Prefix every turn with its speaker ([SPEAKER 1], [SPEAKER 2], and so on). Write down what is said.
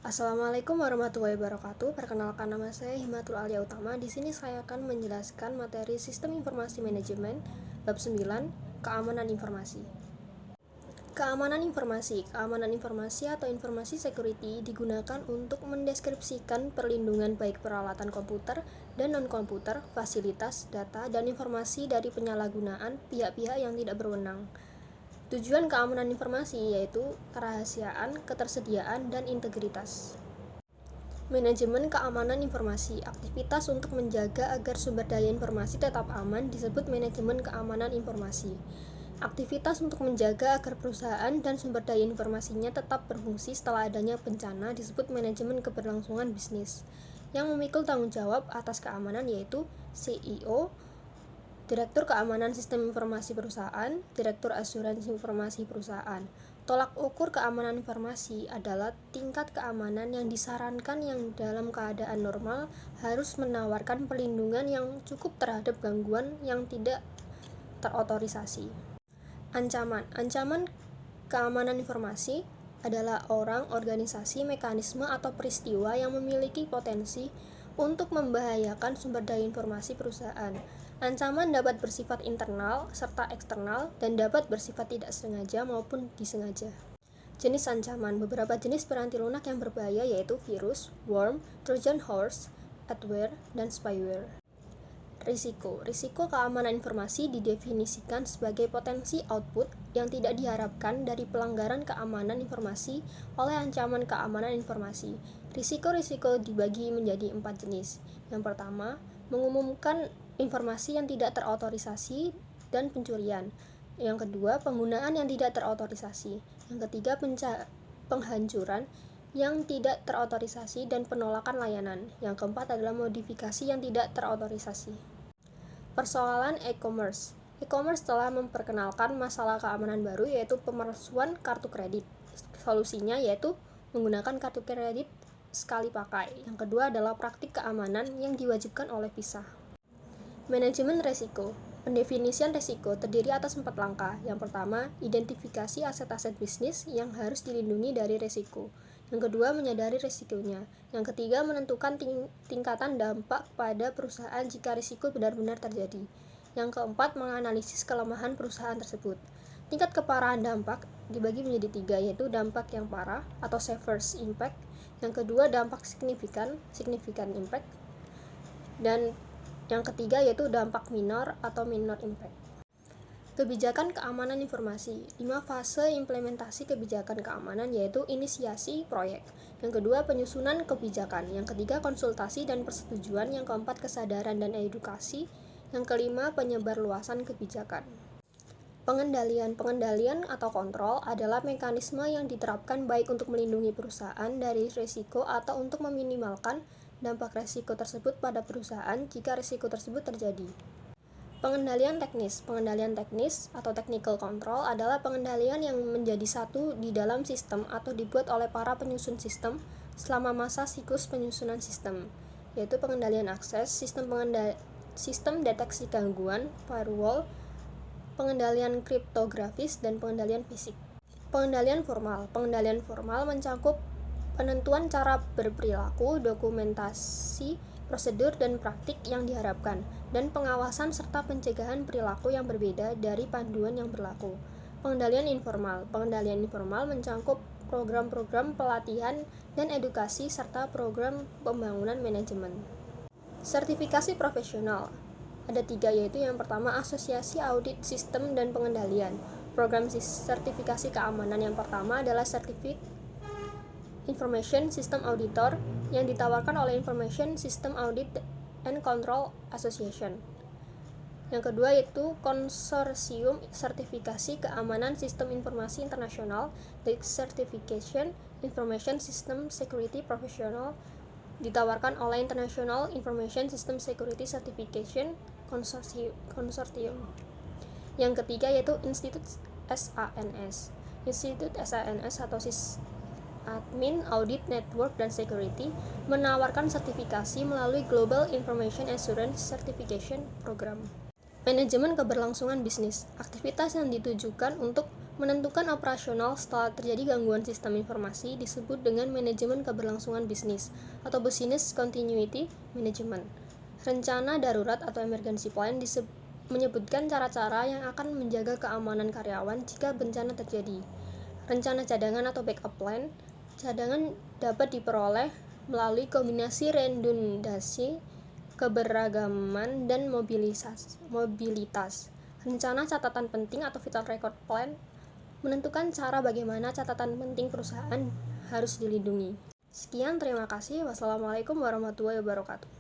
[SPEAKER 1] Assalamualaikum warahmatullahi wabarakatuh. Perkenalkan, nama saya Himatul Alia Utama. Di sini saya akan menjelaskan materi Sistem Informasi Manajemen bab 9, Keamanan Informasi. Keamanan informasi atau informasi security digunakan untuk mendeskripsikan perlindungan baik peralatan komputer dan non-komputer, fasilitas, data, dan informasi dari penyalahgunaan pihak-pihak yang tidak berwenang. Tujuan keamanan informasi yaitu kerahasiaan, ketersediaan, dan integritas. Manajemen keamanan informasi. Aktivitas untuk menjaga agar sumber daya informasi tetap aman disebut manajemen keamanan informasi. Aktivitas untuk menjaga agar perusahaan dan sumber daya informasinya tetap berfungsi setelah adanya bencana disebut manajemen keberlangsungan bisnis. Yang memikul tanggung jawab atas keamanan yaitu CEO, Direktur Keamanan Sistem Informasi Perusahaan, Direktur Asuransi Informasi Perusahaan. Tolak ukur keamanan informasi adalah tingkat keamanan yang disarankan yang dalam keadaan normal harus menawarkan perlindungan yang cukup terhadap gangguan yang tidak terotorisasi. Ancaman keamanan informasi adalah orang, organisasi, mekanisme, atau peristiwa yang memiliki potensi untuk membahayakan sumber daya informasi perusahaan. Ancaman dapat bersifat internal serta eksternal dan dapat bersifat tidak sengaja maupun disengaja. Jenis ancaman. Beberapa jenis piranti lunak yang berbahaya yaitu virus, worm, Trojan horse, adware, dan spyware. Risiko keamanan informasi didefinisikan sebagai potensi output yang tidak diharapkan dari pelanggaran keamanan informasi oleh ancaman keamanan informasi. Risiko dibagi menjadi 4 jenis. Yang pertama, mengumumkan informasi yang tidak terotorisasi dan pencurian. Yang kedua, penggunaan yang tidak terotorisasi. Yang ketiga, penghancuran yang tidak terotorisasi dan penolakan layanan. Yang keempat adalah modifikasi yang tidak terotorisasi. Persoalan e-commerce. E-commerce telah memperkenalkan masalah keamanan baru yaitu pemalsuan kartu kredit. Solusinya yaitu menggunakan kartu kredit sekali pakai. Yang kedua adalah praktik keamanan yang diwajibkan oleh PISA. Manajemen resiko. Pendefinisian resiko terdiri atas 4 langkah. Yang pertama, identifikasi aset-aset bisnis yang harus dilindungi dari resiko. Yang kedua, menyadari risikonya. Yang ketiga, menentukan tingkatan dampak pada perusahaan jika risiko benar-benar terjadi. Yang keempat, menganalisis kelemahan perusahaan tersebut. Tingkat keparahan dampak dibagi menjadi 3, yaitu dampak yang parah atau severe impact. Yang kedua, dampak significant impact. Dan yang ketiga yaitu dampak minor atau minor impact. Kebijakan keamanan informasi. 5 fase implementasi kebijakan keamanan yaitu inisiasi proyek. Yang kedua, penyusunan kebijakan. Yang ketiga, konsultasi dan persetujuan. Yang keempat, kesadaran dan edukasi. Yang kelima, penyebarluasan kebijakan. Pengendalian atau kontrol adalah mekanisme yang diterapkan baik untuk melindungi perusahaan dari risiko atau untuk meminimalkan dampak risiko tersebut pada perusahaan jika risiko tersebut terjadi. Pengendalian teknis atau technical control adalah pengendalian yang menjadi satu di dalam sistem atau dibuat oleh para penyusun sistem selama masa siklus penyusunan sistem, yaitu pengendalian akses, sistem deteksi gangguan, firewall, pengendalian kriptografis, dan pengendalian fisik. Pengendalian formal mencakup penentuan cara berperilaku, dokumentasi, prosedur, dan praktik yang diharapkan, dan pengawasan serta pencegahan perilaku yang berbeda dari panduan yang berlaku. Pengendalian informal mencakup program-program pelatihan dan edukasi serta program pembangunan manajemen. Sertifikasi profesional. Ada 3, yaitu yang pertama, Asosiasi Audit Sistem dan Pengendalian. Program sertifikasi keamanan yang pertama adalah Information System Auditor yang ditawarkan oleh Information System Audit and Control Association. Yang kedua yaitu Konsorsium Sertifikasi Keamanan Sistem Informasi Internasional, The Certification Information System Security Professional, ditawarkan oleh International Information System Security Certification Consortium. Yang ketiga yaitu Institute SANS. Institute SANS atau Admin, Audit, Network, dan Security menawarkan sertifikasi melalui Global Information Assurance Certification Program. Manajemen keberlangsungan bisnis. Aktivitas yang ditujukan untuk Menentukan operasional setelah terjadi gangguan sistem informasi disebut dengan manajemen keberlangsungan bisnis atau business continuity management. Rencana darurat atau emergency plan menyebutkan cara-cara yang akan menjaga keamanan karyawan jika bencana terjadi. Rencana cadangan atau backup plan, cadangan dapat diperoleh melalui kombinasi redundasi, keberagaman, dan mobilitas. Rencana catatan penting atau vital record plan menentukan cara bagaimana catatan penting perusahaan harus dilindungi. Sekian, terima kasih. Wassalamualaikum warahmatullahi wabarakatuh.